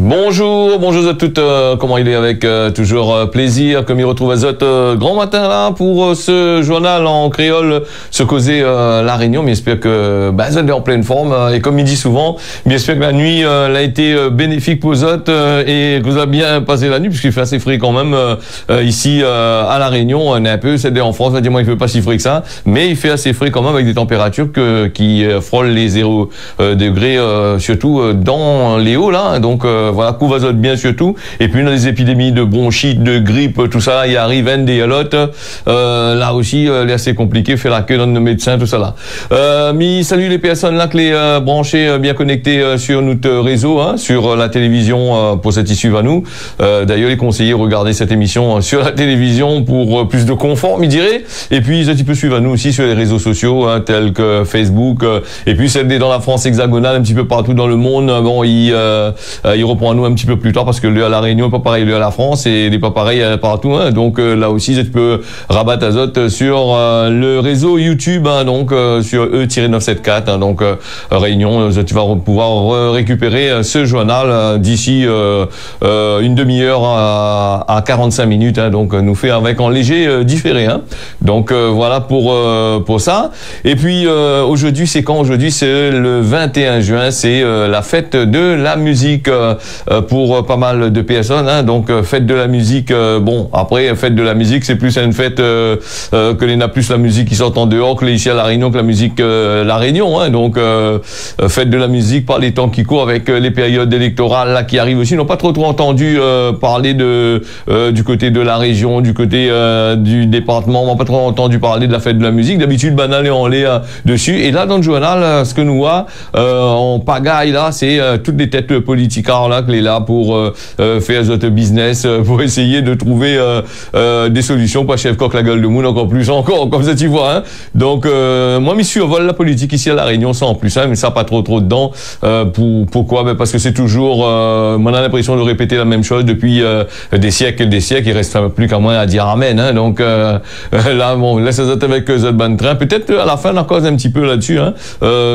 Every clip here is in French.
Bonjour, bonjour à toutes, comment il est avec toujours plaisir, comme il retrouve Azot grand matin là pour ce journal en créole, se causer la Réunion, mais j'espère que Azot est en pleine forme et comme il dit souvent, mais j'espère que la nuit elle a été bénéfique pour Azot et que vous avez bien passé la nuit puisqu'il fait assez frais quand même ici à la Réunion, on est un peu, c'est en France, on dit moi il fait pas si frais que ça, mais il fait assez frais quand même avec des températures qui frôlent les 0 degrés surtout dans les hauts là, donc voilà, couvre bien surtout. Et puis, on a des épidémies de bronchite, de grippe, tout ça. Il arrive desalotes. Là aussi, c'est assez compliqué. Faire la queue dans nos médecins, tout ça là. Mais salut les personnes là, que les branchés, bien connectés sur notre réseau, hein, sur la télévision pour cette issue à nous. D'ailleurs, les conseillers, regardez cette émission sur la télévision pour plus de confort, il dirait. Et puis, un petit peu suivre à nous aussi sur les réseaux sociaux, hein, tels que Facebook. Et puis, celle dans la France hexagonale, un petit peu partout dans le monde. Bon, il reprend à nous un petit peu plus tard parce que le à la Réunion n'est pas pareil le à la France et il n'est pas pareil partout, hein. Donc là aussi tu peux rabattre Azot sur le réseau YouTube, hein, donc sur E-974, hein, donc Réunion, tu vas pouvoir récupérer ce journal d'ici une demi-heure à 45 minutes, hein, donc nous fait avec en léger différé, hein. Donc voilà pour ça. Et puis aujourd'hui c'est quand? Aujourd'hui c'est le 21 juin, c'est la fête de la musique pour pas mal de personnes, hein. Donc fête de la musique, bon après fête de la musique c'est plus une fête que les n'a plus la musique qui sort en dehors que les ici à la Réunion que la musique la Réunion, hein. Donc fête de la musique par les temps qui courent avec les périodes électorales là qui arrivent aussi. Ils n'ont pas trop entendu parler du côté de la région, du côté du département, on n'a pas trop entendu parler de la fête de la musique. D'habitude banal et on l'est dessus, et là dans le journal ce que nous voit en pagaille là c'est toutes les têtes politiques là que les là pour faire notre business, pour essayer de trouver des solutions, pas chef coq la gueule de moune encore plus encore comme ça tu vois, hein. Donc moi m'y survole la politique ici à la Réunion ça en plus, hein, mais ça pas trop dedans. Pourquoi? Ben parce que c'est toujours on a l'impression de répéter la même chose depuis des siècles, il reste plus qu'à moins à dire amen, hein. Donc là bon laisse ça avec Z ban train, peut-être à la fin on cause un petit peu là-dessus, hein,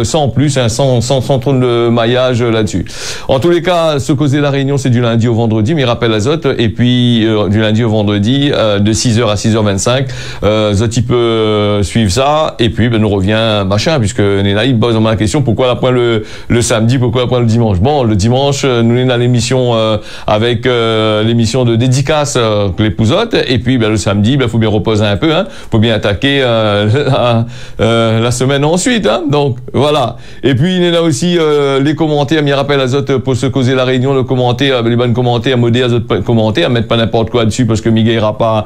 sans plus, hein, sans trop de maillage là-dessus. En tous les cas, se causer la Réunion c'est du lundi au vendredi, mais rappel Azot, et puis du lundi au vendredi de 6h à 6h25 Zot il peut suivre ça, et puis ben, nous revient machin, puisque Néna il pose la question pourquoi la point le samedi, pourquoi la point le dimanche. Bon, le dimanche nous on a l'émission avec l'émission de dédicace que les pousottes, et puis ben, le samedi ben, faut bien reposer un peu, hein, faut bien attaquer la semaine ensuite, hein. Donc voilà, et puis il y a aussi les commentaires, mais rappel Azot pour se causer la Réunion, le commentaire, les bonnes commentaires, modérer les autres commentaires, mettre pas n'importe quoi dessus parce que Miguel n'ira pas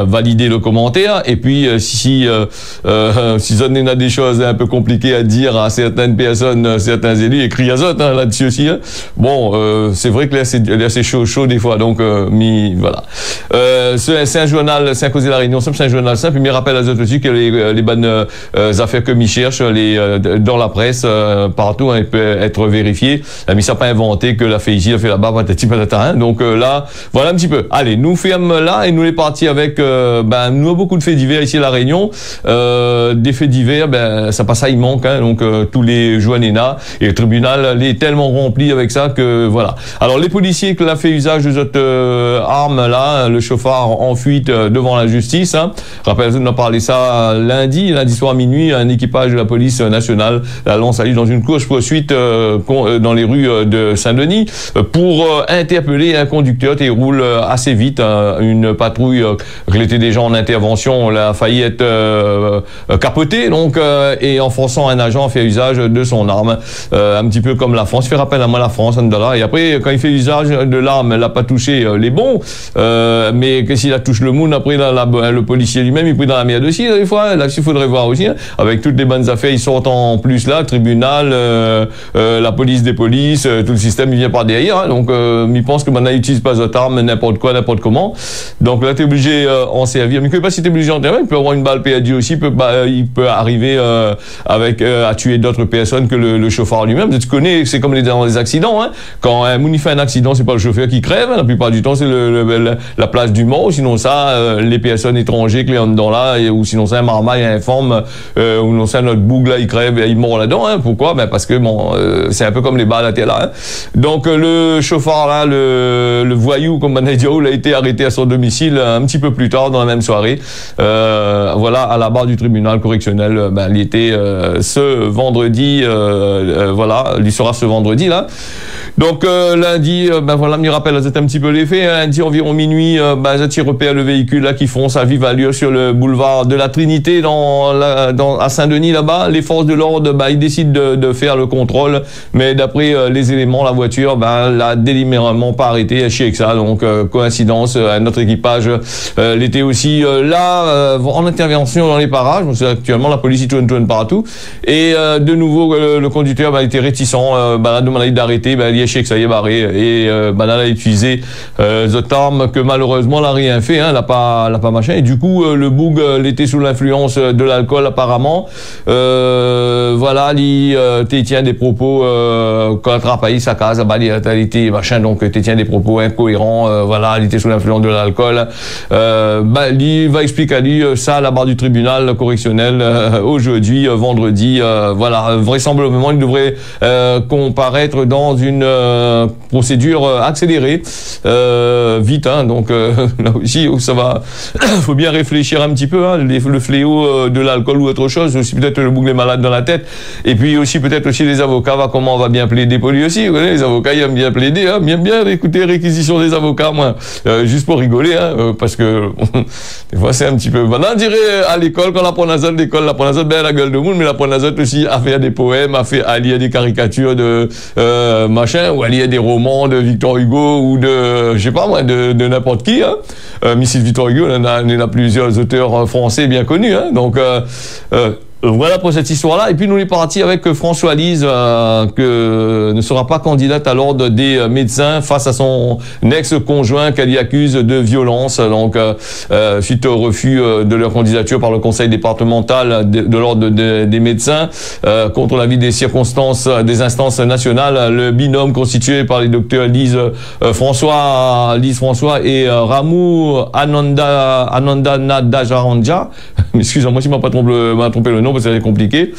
valider le commentaire. Et puis si on a des choses un peu compliquées à dire à certaines personnes, certains élus, écrit Azot, hein, là-dessus aussi, hein. Bon, c'est vrai que là c'est assez chaud des fois, donc voilà. C'est un journal, c'est à causer la Réunion, c'est un journal simple, mais rappelle Azot aussi que les bonnes affaires que m'y cherche dans la presse partout, hein, peut être vérifié. Mais ça n'a pas inventé que la fait ici, la fait là-bas, patati patata, hein. Donc là, voilà un petit peu. Allez, nous ferme là et nous les partis avec nous avons beaucoup de faits divers ici à la Réunion. Des faits divers, ben ça passe ça, il manque, hein. Donc tous les jours Néna, et le tribunal est tellement rempli avec ça que voilà. Alors les policiers qui ont fait usage de cette arme là, le chauffard en fuite devant la justice, hein. Rappelez, on a parlé ça lundi soir à minuit, un équipage de la police nationale la lance à lui dans une course-poursuite dans les rues de Saint-Denis pour interpeller un conducteur qui roule assez vite, une patrouille qui était déjà en intervention, elle a failli être capotée, donc et en forçant un agent à faire usage de son arme, un petit peu comme la France, il fait rappel à moi la France, et après quand il fait usage de l'arme, elle n'a pas touché les bons, mais que s'il a touché le monde, après le policier lui-même il est pris dans la merde aussi des fois, là il faudrait voir aussi, hein, avec toutes les bonnes affaires, ils sortent en plus là, tribunal, la police des polices, tout le système il vient par derrière, hein. Donc il pense que maintenant il n'utilise pas cette arme n'importe quoi, n'importe comment, donc là tu es obligé en servir, mais que pas si tu es obligé en servir, il peut avoir une balle perdue aussi, il peut arriver avec à tuer d'autres personnes que le chauffeur lui-même. Tu connais, c'est comme dans les accidents, hein. Quand un moun fait un accident, c'est pas le chauffeur qui crève, hein. La plupart du temps c'est la place du mort, sinon ça les personnes étrangères qui sont dedans là, ou sinon c'est un marmaille informe, ou non c'est notre boug là il crève et il mord là-dedans, hein. Pourquoi? Ben parce que bon c'est un peu comme les balles à terre là, hein. Donc le chauffard là, le voyou comme on a dit, il a été arrêté à son domicile un petit peu plus tard dans la même soirée. Voilà, à la barre du tribunal correctionnel. Il était ce vendredi. Voilà, il sera ce vendredi là. Donc lundi, voilà, me rappelle, c'était un petit peu les faits. Lundi environ minuit, j'ai repéré le véhicule là qui fonce à vive allure sur le boulevard de la Trinité à Saint-Denis là-bas. Les forces de l'ordre, ils décident de faire le contrôle, mais d'après les éléments, la voiture, l'a délibérément pas arrêté, chier avec ça. Donc coïncidence, notre équipage l'était aussi là en intervention dans les parages. Donc, actuellement, la police tourne partout. Et de nouveau, le conducteur était réticent, a demandé d'arrêter, il a chier que ça y est barré. Et là, a utilisé cette arme que malheureusement n'a rien fait, l'a pas machin. Et du coup, le boug était sous l'influence de l'alcool apparemment. Voilà, il tient des propos quand attrape sa case, il était machin, donc il tient des propos incohérents. Voilà, il était sous l'influence de l'alcool. Il va expliquer à lui ça à la barre du tribunal correctionnel aujourd'hui, vendredi. Voilà, vraisemblablement il devrait comparaître dans une procédure accélérée, vite, donc là aussi ça va. Faut bien réfléchir un petit peu, le fléau de l'alcool ou autre chose, aussi peut-être le bouc est malade dans la tête, et puis aussi peut-être aussi les avocats, comment on va bien plaider pour lui aussi. Vous voyez, les avocats ils aiment bien plaider, bien écouter réquisition des avocats, moi, juste pour rigoler, parce que des fois c'est un petit peu. Maintenant on dirait à l'école quand la pronazote d'école, la pronazote la gueule de monde, mais la pronazote aussi a fait des poèmes, a lié des caricatures de machin, ou a lié des romans de Victor Hugo ou de, je sais pas moi, de n'importe qui. Mrs. Victor Hugo, il y a plusieurs auteurs français bien connus. Donc voilà pour cette histoire-là. Et puis nous on est parti avec François Lise, que ne sera pas candidate à l'ordre des médecins face à son ex-conjoint qu'elle y accuse de violence. Donc suite au refus de leur candidature par le conseil départemental de l'ordre des médecins, contre l'avis des circonstances des instances nationales, le binôme constitué par les docteurs Lise François et Ramou Ananda Nadajaranja. Excusez-moi si m'a pas trompé le nom parce que c'est compliqué.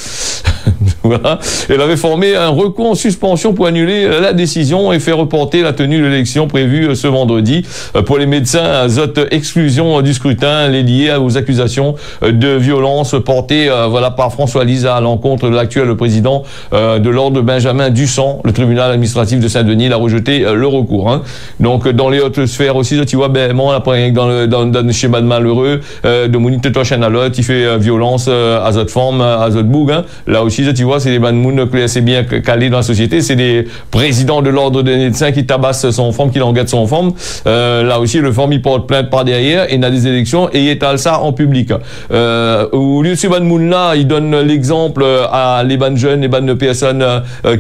Voilà. Elle avait formé un recours en suspension pour annuler la décision et faire reporter la tenue de l'élection prévue ce vendredi. Pour les médecins, exclusion du scrutin, les liés aux accusations de violence portées par François Lise à l'encontre de l'actuel président de l'ordre Benjamin Dussant. Le tribunal administratif de Saint-Denis a rejeté le recours. Donc dans les hautes sphères aussi, tu vois, après dans le schéma de malheureux de Mounit Tetochen-Alot, il fait violence à cette forme, à cette boug. Là aussi, tu vois, c'est des banmouns assez bien calés dans la société. C'est des présidents de l'ordre des médecins qui tabassent son femme, qui l'enguettent son femme. Là aussi, le femme, il porte plainte par derrière et il a des élections et il étale ça en public. Au lieu de ces banmouns-là, il donne l'exemple à les ban jeunes, les ban personnes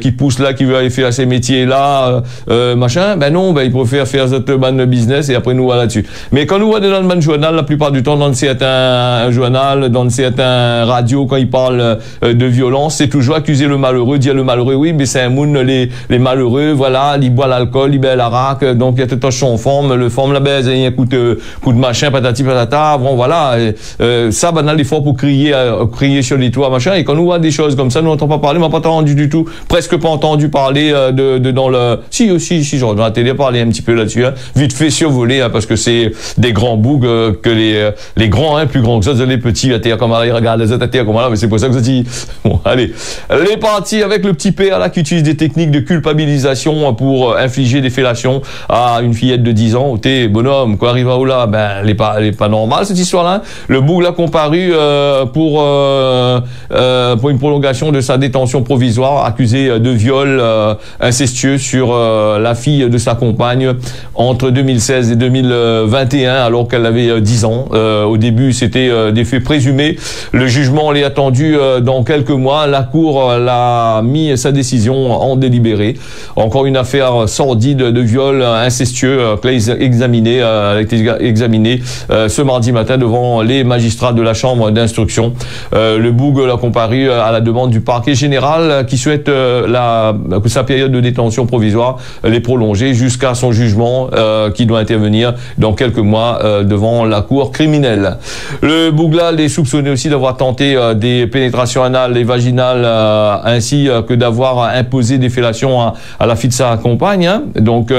qui poussent là, qui veulent aller faire ces métiers-là, machin. Non, il préfère faire cette ban business et après nous voilà là-dessus. Mais quand nous voit dans le ban journal, la plupart du temps, dans certains journal, dans certains radios, quand ils parlent de violence, c'est toujours accuser le malheureux, dire le malheureux, oui, mais c'est un monde, les malheureux, voilà, ils boivent l'alcool, ils boivent la raque, donc il y a tout en forme, le forme la baise, il y a un coup de machin, patati patata, bon, voilà, ça, on a l'effort pour crier sur les toits, machin, et quand nous voit des choses comme ça, nous n'entendons pas parler, mais pas entendu du tout, presque pas entendu parler dans le, si, genre, dans la télé, parler un petit peu là-dessus, vite fait survoler, parce que c'est des grands bougs, que les grands, plus grands que ça, les petits, à terre, comme là, ils regardent les autres à terre, comme là, mais c'est pour ça que ça dit, bon, allez, elle est partie avec le petit père, là, qui utilise des techniques de culpabilisation pour infliger des fellations à une fillette de 10 ans. T'es bonhomme, quoi, arrive à où là? Elle est pas normale, cette histoire-là. Le boug l'a comparu, pour une prolongation de sa détention provisoire, accusé de viol, incestueux sur, la fille de sa compagne entre 2016 et 2021, alors qu'elle avait 10 ans. Au début, c'était des faits présumés. Le jugement l'est attendu dans quelques mois. La Cour l'a mis sa décision en délibéré. Encore une affaire sordide de viol incestueux qui a été examinée ce mardi matin devant les magistrats de la chambre d'instruction. Le boug l'a comparu à la demande du parquet général qui souhaite que sa période de détention provisoire l'est prolongée jusqu'à son jugement qui doit intervenir dans quelques mois devant la cour criminelle. Le bougla est soupçonné aussi d'avoir tenté des pénétrations anales et vaginales ainsi que d'avoir imposé des fellations à la fille de sa compagne. Hein. Donc,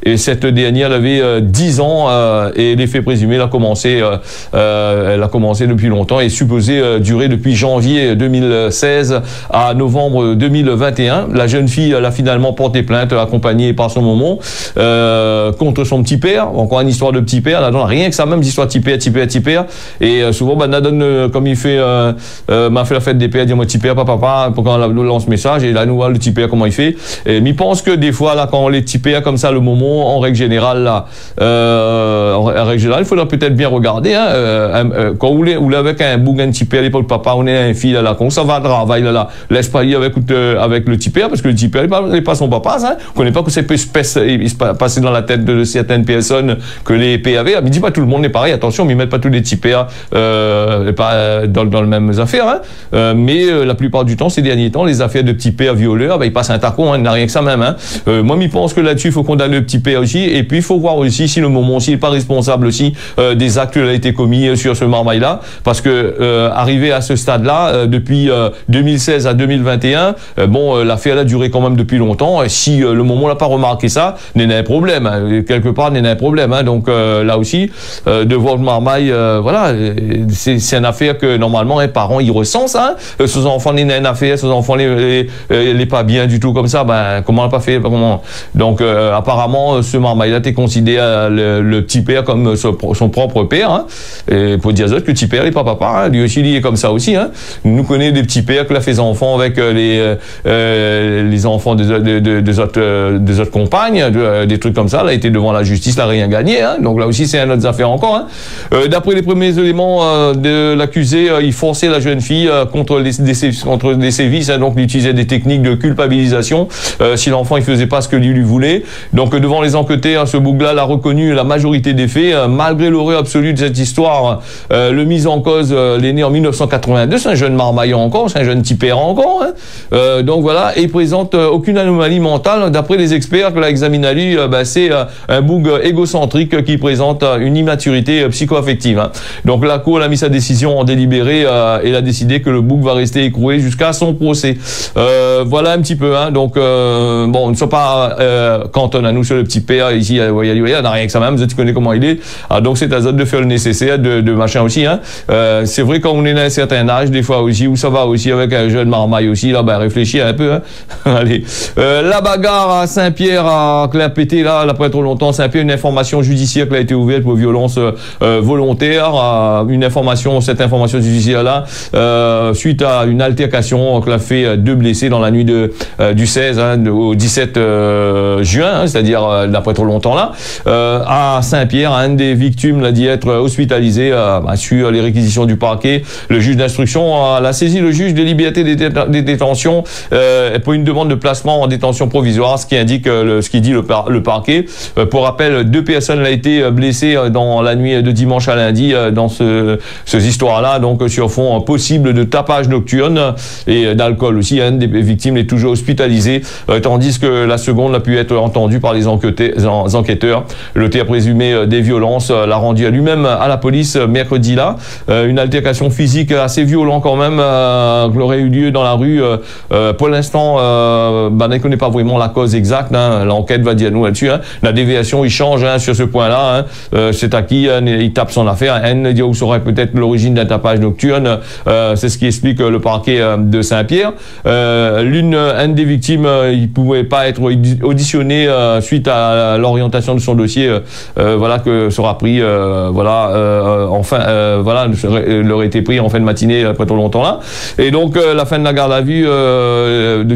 et cette dernière, elle avait 10 ans et les faits présumés, elle a commencé depuis longtemps et supposé durer depuis janvier 2016 à novembre 2021. La jeune fille, elle a finalement porté plainte, accompagnée par son maman, contre son petit père. Encore une histoire de petit père. Là, rien que ça, même histoire de petit père. Et souvent, bah, Nadon, comme il fait, m'a fait la fête des pères, dit moi petit père, papa, pour qu'on lance message. Et là, nous voit le petit père comment il fait. Et mais pense que des fois, là, quand les petits pères comme ça, le moment, en règle générale, là, il faudra peut-être bien regarder. Hein, quand vous l'avez avec un boug, un petit père, à l'époque, papa, on est un fils là, quand ça va à travail là, laisse pas y avec le petit père, parce que le petit père, il n'est pas son papa. Hein. On connaît pas que ça peut se passer dans la tête de certaines personnes que les PAV. Mais dis pas tout le monde est pareil. Attention, mais ils mettent pas tous les petits pères pas dans le même affaire. Hein. Mais la plupart du temps, ces derniers temps, les affaires de petits pères violeurs, bah, ils passent un tacon, hein, il n'a rien que ça même. Hein. Moi, je pense que là-dessus, il faut condamner le petit père aussi. Et puis, il faut voir aussi si le moment s'il n'est pas responsable aussi des actes qui ont été commis sur ce marmaille-là. Parce que arrivé à ce stade-là, depuis 2016 à 2021, l'affaire a duré quand même depuis longtemps. Et si le moment n'a pas remarqué ça, n'est un problème. Hein. Quelque part, n'est un problème. Hein. Donc là aussi, de voir le marmaille, voilà, c'est une affaire que normalement les parents ils recensent. Hein. Ces enfants n'est une affaire, ces enfants les pas bien du tout comme ça. Ben comment on n'a pas fait, comment. Donc apparemment, ce marmaille-là était considéré le petit père comme son propre père. Hein. Et pour dire que le petit père n'est pas papa. Hein. Lui aussi, il est comme ça aussi. Hein. Nous connaissons des petits pères qui ont fait des enfants avec les enfants des autres compagnes, des trucs comme ça. Là, il était devant la justice, il n'a rien gagné. Hein. Donc là aussi, c'est une autre affaire encore. Hein. D'après les premiers éléments de l'accusé, il forçait la jeune fille contre des sévices. Hein. Donc, il utilisait des techniques de culpabilisation si l'enfant il faisait pas ce que lui voulait. Donc, devant les enquêteurs, ce bougla l'a reconnu la majorité des faits, malgré l'horreur absolue de cette histoire. Le mis en cause, l'est né en 1982, c'est un jeune marmaillon encore, c'est un jeune petit père encore. Hein. Donc voilà, et il présente aucune anomalie mentale. D'après les experts que l'a examiné lui, c'est un boug égocentrique qui présente une immaturité psycho-affective. Hein. Donc la Cour a mis sa décision en délibéré et a décidé que le boug va rester écroué jusqu'à son procès. Voilà un petit peu. Hein. Donc bon, on ne soit pas cantonné à nous sur le petit père ici. Il n'a rien que ça même. Vous connaissez comment il est. Donc c'est à Zot de faire le nécessaire, de machin aussi. Hein. C'est vrai quand on est à un certain âge, des fois aussi, où ça va aussi avec un jeune marmaille aussi. Là, réfléchis un peu. Hein. Allez, la bagarre à Saint-Pierre à Claire-Pété là, après trop longtemps. Saint-Pierre, une information judiciaire qui a été ouverte pour violence volontaire. Cette information judiciaire là, suite à une altercation qui a fait 2 blessés dans la nuit du 16 au 17 juin, hein, c'est-à-dire d'après trop longtemps là, à Saint-Pierre, un des victimes l'a dit être hospitalisé sur les réquisitions du parquet. Le juge d'instruction l'a saisi le juge des libertés des détentions pour une demande de placement en détention provisoire, ce qui indique ce qui dit le parquet. Pour rappel, 2 personnes ont été blessées dans la nuit de dimanche à lundi dans ces histoires-là, donc sur fond possible de tapage nocturne et d'alcool aussi. Une des victimes est toujours hospitalisée, tandis que la seconde a pu être entendue par les enquêteurs. L'auteur présumé des violences l'a rendu à lui-même à la police mercredi là. Une altercation physique assez violente quand même qui aurait eu lieu dans la rue. Pour l'instant, on ne connaît pas vraiment la cause exacte. Hein. L'enquête va dire nous là-dessus. Hein. La déviation, il change sur ce point-là. Hein. C'est à qui il tape son affaire. Elle dit où serait peut-être l'origine d'un tapage nocturne. C'est ce qui explique le parquet de Saint-Pierre. Une des victimes, il pouvait pas être auditionné suite à l'orientation de son dossier. Voilà que sera pris. Il aurait été pris en fin de matinée après trop longtemps là. Et donc la fin de la garde à vue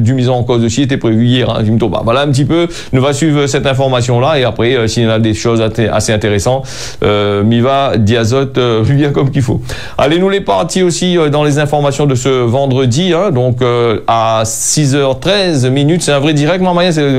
du mise en cause aussi était prévue hier. Hein. Voilà un petit peu. Nous va suivre cette information là et après s'il y en a des choses assez intéressantes, Miva Diazote bien comme qu'il faut. Allez, nous les partis aussi dans les informations de ce vendredi. Hein. Donc à 6h13 minutes, c'est un vrai direct.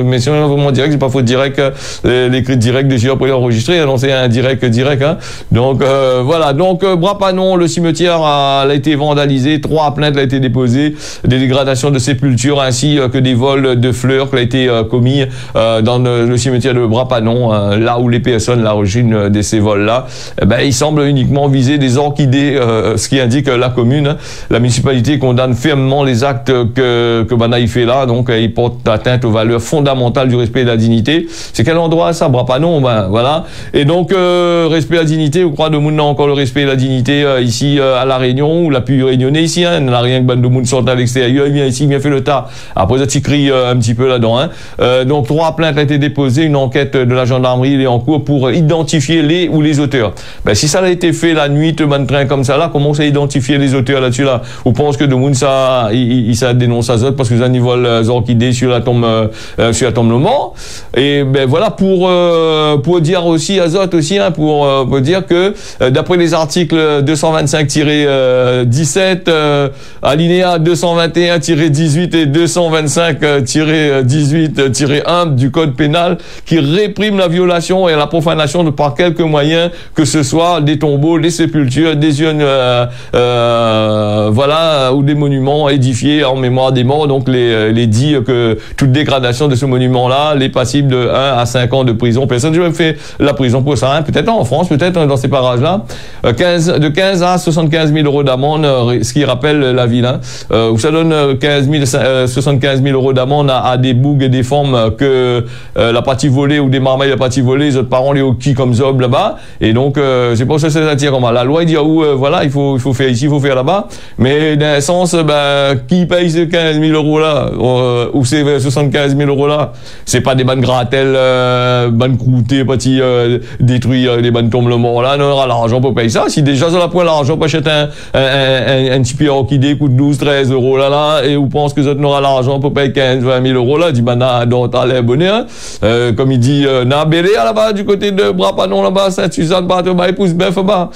Mais si on est vraiment direct, c'est pas faux direct. L'écrit direct de après enregistré, non c'est un direct. Hein. Donc voilà. Donc Brapanon, le cimetière a été vandalisé. 3 plaintes ont été déposées, des dégradations de sépultures ainsi que des vols de fleurs qui ont été commis dans le cimetière de Brapanon, là où les personnes, l'origine de ces vols-là, il semble uniquement viser des orchidées, ce qui indique la commune. La municipalité condamne fermement les actes que Banaï fait là, donc il porte atteinte aux valeurs fondamentales du respect de la dignité. C'est quel endroit ça? Brapanon, ben voilà. Et donc respect de la dignité, vous croyez de monde encore le respect de la dignité ici à La Réunion, ou la plus réunionnais ici, hein, n'a rien que ben de monde sortent à l'extérieur, il vient ici, il vient faire le tas. Après ça, tu cries un petit peu là-dedans. Hein. Donc 3 plaintes ont été déposées, une enquête de la gendarmerie est en cours pour identifier les ou les auteurs. Ben si ça a été fait la nuit, un train comme ça là, comment ça identifier les auteurs là-dessus là? Ou pense que de monde ça, il ça dénonce à Zot parce que ça n'y vole orchidées sur la tombe le mort. Et ben voilà pour dire aussi à Zot aussi, hein, pour dire que d'après les articles 225-17, alinéa 221-18 et 225-18-1 du code pénal qui réprime la violation et la profanation de par quelques moyens que ce soit des tombeaux, des sépultures, des urnes, voilà, ou des monuments édifiés en mémoire des morts. Donc les dit que toute dégradation de ce monument-là, les passibles de 1 à 5 ans de prison. Personne ne fait la prison pour ça, hein. Peut-être en France, peut-être dans ces parages-là. De 15 à 75 000 euros d'amende, ce qui rappelle la ville. Hein. Où ça donne 75 000 euros d'amende à des bougs et des formes que la partie volée ou des marmailles la partie volée, les autres parents les hockey comme zob là-bas. Et donc c'est pour ça que ça s'attire comme ça. La loi il dit voilà, il faut faire ici, il faut faire là-bas. Mais d'un sens, qui paye ces 15 000 euros là ou ces 75 000 euros là? C'est pas des bandes gratelles, bandes croûtées, petits détruire les bandes tombements là. On aura l'argent pour payer ça. Si déjà ça la pointe l'argent pour acheter un petit pied orchidée coûte 12-13 euros là et on pense que ça n'aura l'argent pour payer 15-20 000 euros là, dit donc t'as l'air bonnet, hein. Comme il dit Nabélé là-bas du côté de Brapanon là-bas, Saint-Suzanne, épouse bœuf va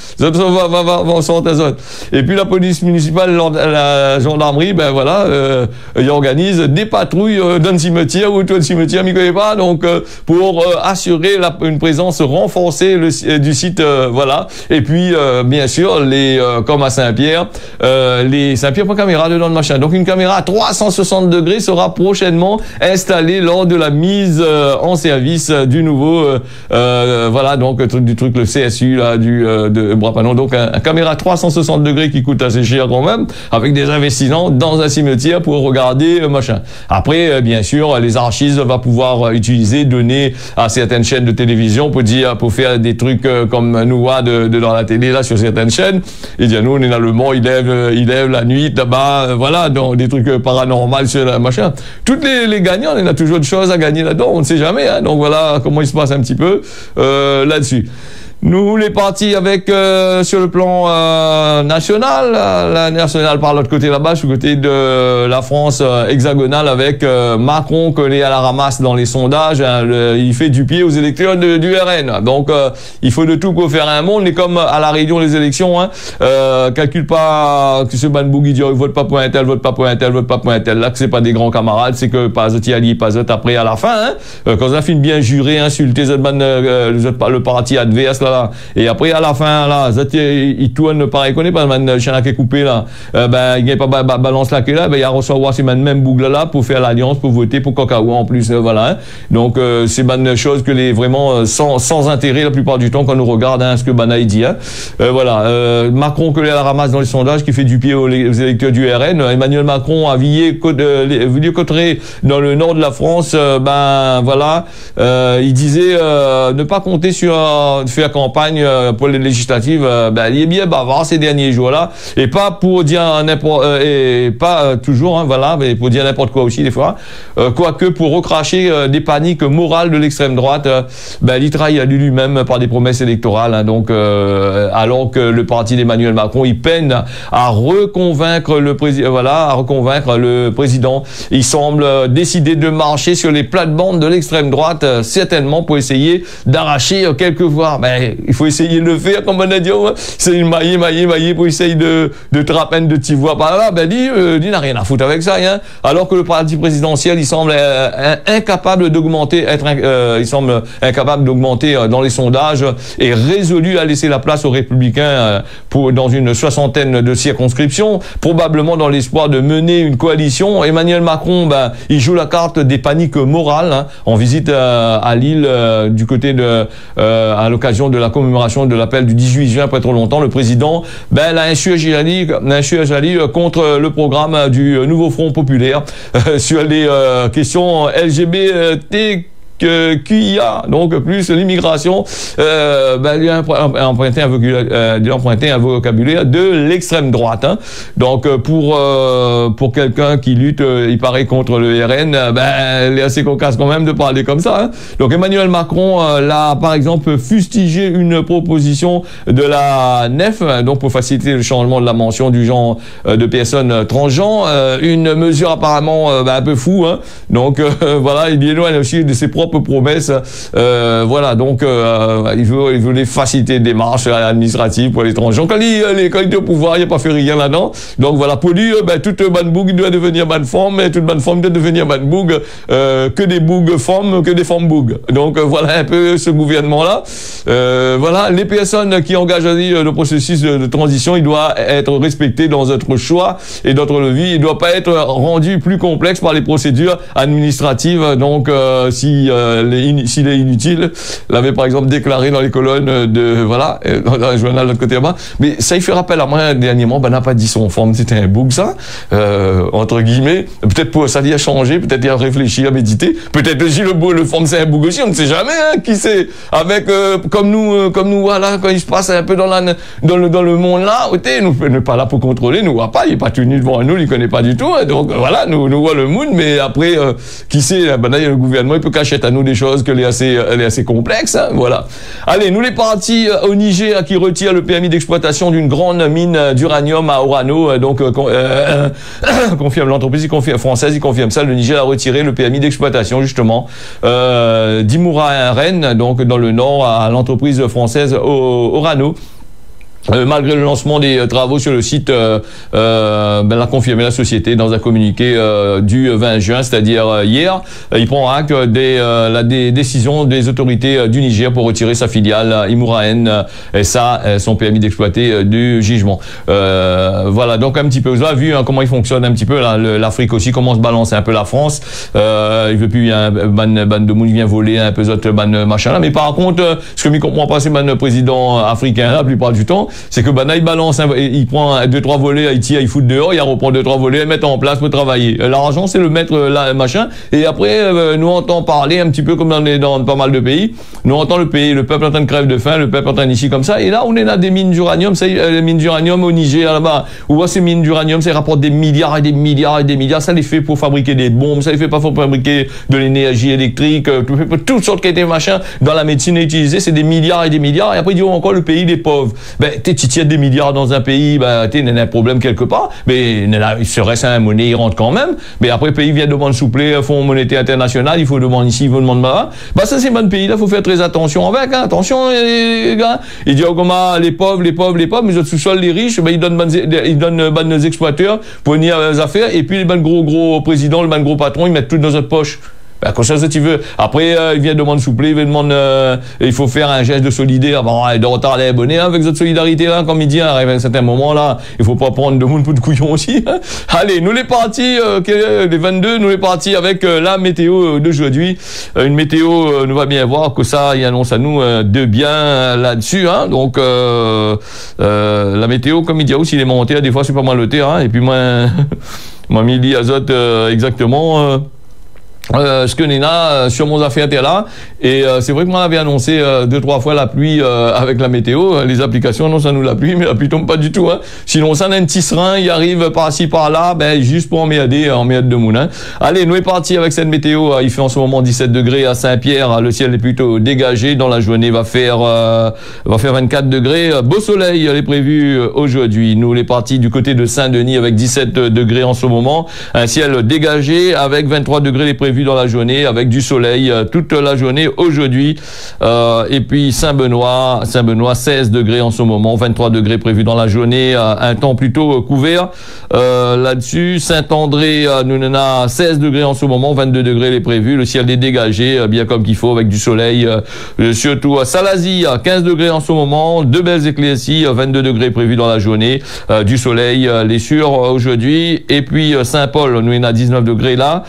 sortir ça. Et puis la police municipale, la gendarmerie, ben voilà, ils organisent des patrouilles dans le cimetière ou tout le cimetière, m'y connaît pas, donc pour assurer une présence renforcée du site, voilà. Et puis bien sûr comme à Saint-Pierre, les Saint-Pierre pas caméra dedans le machin. Donc une caméra à 360 degrés sera prochainement installée lors de la mise en service du nouveau voilà, donc du truc le CSU là de Brapanon. Donc un caméra 360 degrés qui coûte assez cher quand même, avec des investissements dans un cimetière pour regarder machin. Après bien sûr les archives va pouvoir utiliser, donner à certaines chaînes de télévision pour faire des trucs comme nous voit dans la télé là sur certaines chaînes. Et dire nous on est dans le monde, il lève la nuit là-bas, voilà, dans des trucs paranormaux sur la machin. Toutes les gagnants, il y a toujours de choses à gagner là-dedans, on ne sait jamais, hein. Donc voilà comment il se passe un petit peu là-dessus. Nous, les partis avec sur le plan national, la nationale par l'autre côté là-bas, sur le côté de la France hexagonale avec Macron collé à la ramasse dans les sondages. Hein, il fait du pied aux électeurs du RN. Donc, il faut de tout pour faire un monde. Et comme à la Réunion, les élections, hein, calcule pas que ce banbougui dit vote pas pour un tel, vote pas pour un tel, vote pas pour un tel. Là, que c'est pas des grands camarades, c'est que pas autres y alliés, pas autres après à la fin. Hein, quand ça finit bien juré, insulter le parti adverse là. Et après à la fin là, il tourne pareil qu'on est pas man chien qui est coupé là, il n'y a pas balance là que là, il y a recevoir ces même boucle là pour faire l'alliance pour voter pour Cacao en plus, voilà. Hein. Donc c'est une chose que les vraiment sans intérêt la plupart du temps quand on regarde ce que Banaï dit. Hein. Voilà, Macron collé à la ramasse dans les sondages qui fait du pied aux électeurs du RN. Emmanuel Macron a Villiers-Cotterêts dans le nord de la France, voilà, il disait ne pas compter sur faire campagne pour les législatives, il est bien bavard ces derniers jours-là, et pas pour dire n'importe, et pas toujours, hein, voilà, mais pour dire n'importe quoi aussi des fois, quoique pour recracher des paniques morales de l'extrême droite, il trahit lui-même par des promesses électorales, hein, donc alors que le parti d'Emmanuel Macron, il peine à reconvaincre le président, voilà, à reconvaincre le président. Il semble décider de marcher sur les plates-bandes de l'extrême droite, certainement pour essayer d'arracher quelques voix. Il faut essayer de le faire, comme on a dit, c'est mailler pour essayer de trapper de petits voix par là. Il n'a rien à foutre avec ça, hein. Alors que le parti présidentiel, il semble incapable d'augmenter, il semble incapable d'augmenter dans les sondages et résolu à laisser la place aux Républicains dans une 60aine de circonscriptions, probablement dans l'espoir de mener une coalition. Emmanuel Macron, il joue la carte des paniques morales, hein, en visite à Lille du côté de à l'occasion de la commémoration de l'appel du 18 juin, pas trop longtemps, le président l'a insurgé contre le programme du nouveau Front populaire sur les questions LGBT. QIA, donc plus l'immigration, lui a emprunté un vocabulaire de l'extrême droite. Hein. Donc pour quelqu'un qui lutte, il paraît contre le RN, il est assez cocasse quand même de parler comme ça. Hein. Donc Emmanuel Macron l'a par exemple fustigé une proposition de la NEF, donc pour faciliter le changement de la mention du genre de personnes transgenres, une mesure apparemment un peu fou. Hein. Donc voilà, il est loin aussi de ses propres promesses. Voilà, donc il veut les faciliter les démarches administratives pour les étrangers. Quand il est au pouvoir, il n'a pas fait rien là-dedans. Donc voilà, pour lui, toute bonne bougue doit devenir bonne forme, et toute bonne forme doit devenir bonne bougue, que des bougues formes, que des formes bougues. Donc voilà un peu ce gouvernement-là. Voilà, les personnes qui engagent le processus de transition, il doit être respecté dans notre choix et notre vie. Il ne doit pas être rendu plus complexe par les procédures administratives. Donc s'il est inutile, l'avait par exemple déclaré dans les colonnes dans le journal de l'autre côté là-bas. Mais ça, il fait rappel à moi dernièrement, n'a pas dit son forme, c'était un bug ça, entre guillemets. Peut-être pour ça, il a changé, peut-être il a réfléchi, à méditer, peut-être aussi le forme c'est un bug aussi, on ne sait jamais, hein, qui sait. Avec comme nous, voilà, quand il se passe un peu dans le monde là, nous n'est pas là pour contrôler, nous voit pas, il n'est pas tenu devant nous, il connaît pas du tout. Hein, donc voilà, nous voit le monde, mais après, qui sait, là, le gouvernement il peut cacher à nous des choses qu'elle est assez complexe, hein, voilà. Allez, nous les partis au Niger qui retire le permis d'exploitation d'une grande mine d'uranium à Orano, confirme l'entreprise française, il confirme ça, le Niger a retiré le permis d'exploitation justement d'Imouraren, donc dans le nord, à l'entreprise française Orano. Malgré le lancement des travaux sur le site, l'a confirmé la société dans un communiqué du 20 juin, c'est-à-dire hier. Il prend acte des décisions des autorités du Niger pour retirer sa filiale Imouraen et son permis d'exploiter du jugement. Voilà, donc un petit peu, vous avez vu comment il fonctionne un petit peu, l'Afrique aussi, comment se balance un peu la France. Il veut plus un ban de monde qui vient voler un peu d'autres ban machin là. Mais par contre, ce que je ne comprends pas, c'est le président africain la plupart du temps, c'est que il balance, il prend 2-3 volets, Haïti, il fout dehors, il reprend 2-3 volets, il met en place pour travailler. L'argent, c'est le mettre là, machin. Et après, nous entend parler un petit peu comme dans pas mal de pays. Nous entend le peuple en train de crève de faim, le peuple en train d'ici comme ça. Et là, on est là des mines d'uranium, les mines d'uranium au Niger là-bas. On voit ces mines d'uranium, ça rapporte des milliards et des milliards et des milliards. Ça les fait pour fabriquer des bombes, ça les fait pas pour fabriquer de l'énergie électrique, toutes sortes de machins dans la médecine utilisée, c'est des milliards et des milliards. Et après, ils diront encore le pays des pauvres. Tu tiens des milliards dans un pays, il y a un problème quelque part, mais il serait un monnaie, il rentre quand même. Mais après, le pays vient demander souffler, Fonds monétaire international, il faut demander ici, il faut demander là. Ça, c'est bon pays, là, il faut faire très attention avec, hein. Attention, les gars. Il dit, comment, les pauvres, mais autres sous-sol, les riches, ils donnent nos exploiteurs pour venir les affaires, et puis les gros présidents, les gros patrons, ils mettent tout dans notre poche. Comme ça, tu veux. Après, il vient demander souffler, il faut faire un geste de solidarité. De retard les abonnés, avec cette solidarité-là, comme il dit, arrive à un certain moment, là, il faut pas prendre de monde pour de couillons aussi. Hein. Allez, nous les partis, les 22, nous les partis avec la météo d'aujourd'hui. Une météo, nous va bien voir que ça, il annonce à nous de bien là-dessus. Hein. Donc, la météo, comme il dit aussi, les montés, des fois, c'est pas mal le terrain. Et puis, moi, midi azote, exactement. Ce que Nena sur mon affaire était là et c'est vrai que moi on avait annoncé 2-3 fois la pluie avec la météo, les applications annoncent à nous la pluie, mais la pluie tombe pas du tout, hein. Sinon ça un petit serein, il arrive par-ci par-là, juste pour emmerder de moulin. Allez, nous est parti avec cette météo, il fait en ce moment 17 degrés à Saint-Pierre, le ciel est plutôt dégagé, dans la journée va faire 24 degrés, beau soleil est prévu aujourd'hui. Nous les partis du côté de Saint-Denis avec 17 degrés en ce moment, un ciel dégagé avec 23 degrés les prévus dans la journée avec du soleil toute la journée aujourd'hui. Et puis Saint-Benoît 16 degrés en ce moment, 23 degrés prévus dans la journée, un temps plutôt couvert là-dessus. Saint-André, nous en a 16 degrés en ce moment, 22 degrés les prévus, le ciel est dégagé bien comme qu'il faut avec du soleil, surtout à Salazie 15 degrés en ce moment, de belles éclaircies, 22 degrés prévus dans la journée, du soleil les sûrs aujourd'hui. Et puis Saint-Paul, nous en a 19 degrés là,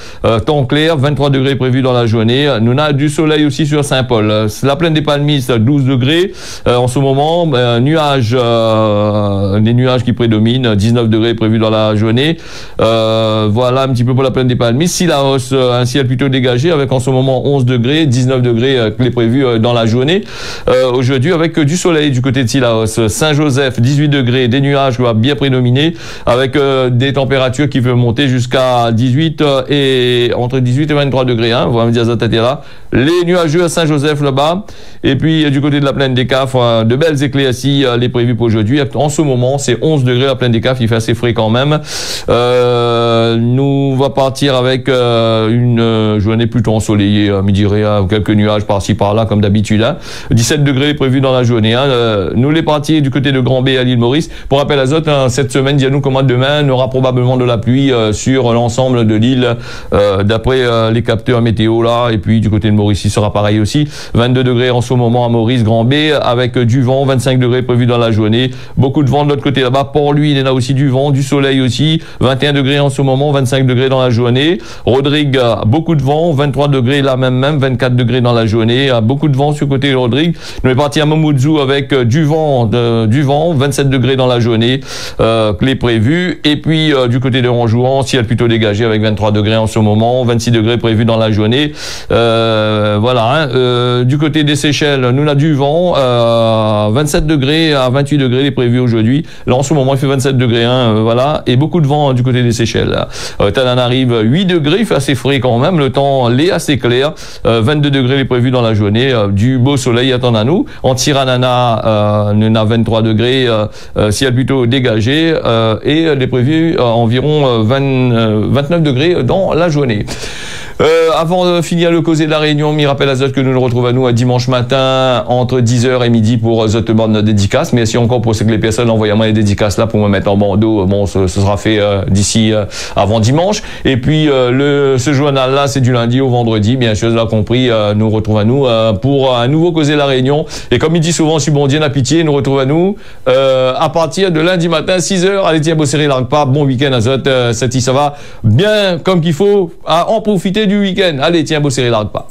temps clair, 23 degrés prévus dans la journée. Nous avons du soleil aussi sur Saint-Paul. La plaine des Palmistes, 12 degrés. En ce moment, nuages, des nuages qui prédominent, 19 degrés prévus dans la journée. Voilà un petit peu pour la plaine des Palmistes. Cilaos, un ciel plutôt dégagé avec en ce moment 11 degrés, 19 degrés les prévus dans la journée. Aujourd'hui, avec du soleil du côté de Cilaos. Saint-Joseph, 18 degrés, des nuages qui vont bien prédominer avec des températures qui peuvent monter jusqu'à 18 et entre 18 et 23 degrés. Hein, voilà, là. Les nuageux à Saint-Joseph là-bas. Et puis du côté de la plaine des Cafres, de belles éclaircies les prévues pour aujourd'hui. En ce moment, c'est 11 degrés la plaine des Cafres, il fait assez frais quand même. Nous va partir avec une journée plutôt ensoleillée, midi quelques nuages par-ci par-là comme d'habitude. Hein. 17 degrés prévus dans la journée. Hein. Nous les partis du côté de Grand B à l'île Maurice. Pour rappel azote, hein, cette semaine, dis-nous comment demain, on aura probablement de la pluie sur l'ensemble de l'île d'après les capteurs météo là. Et puis du côté de Maurice, il sera pareil aussi. 22 degrés en ce moment à Maurice, Grand B, avec du vent, 25 degrés prévus dans la journée. Beaucoup de vent de l'autre côté là-bas. Port-Louis, il y en a aussi du vent, du soleil aussi. 21 degrés en ce moment, 25 degrés dans la journée. Rodrigue, beaucoup de vent, 23 degrés là même, 24 degrés dans la journée. Beaucoup de vent sur le côté de Rodrigue. Nous sommes partis à Mamoudzou avec du vent, 27 degrés dans la journée, clé prévue. Et puis du côté de Ronjouan, ciel plutôt dégagé avec 23 degrés en ce moment, 26 degrés prévus dans la journée. Voilà. Hein. Du côté des Seychelles, nous avons du vent, 27 degrés à 28 degrés les prévus aujourd'hui. Là en ce moment, il fait 27 degrés. Hein, voilà. Et beaucoup de vent du côté des Seychelles. Tananarive, 8 degrés, il fait assez frais quand même. Le temps l'est assez clair. 22 degrés les prévus dans la journée. Du beau soleil attend à nous. En Tirana, nous avons 23 degrés, ciel plutôt dégagé. Et les prévus environ 29 degrés dans la journée. Avant de finir le causé de la Réunion, me rappelle Azote que nous nous retrouvons à nous dimanche matin entre 10h et midi pour Azote notre dédicace. Merci encore pour ce que les personnes envoient moi les dédicaces là pour me mettre en bandeau. Bon, ce sera fait d'ici avant dimanche. Et puis ce journal là, c'est du lundi au vendredi. Bien sûr, vous l'avez compris, nous retrouvons à nous pour un nouveau causé de la Réunion. Et comme il dit souvent, si bon Dieu n'a pitié, nous retrouvons à nous à partir de lundi matin 6h. Allez tiens, bosser l'arc pas. Bon week-end Azote. Ça va bien comme qu'il faut. À en profiter du week-end. Allez, tiens, bosser l'arc pas.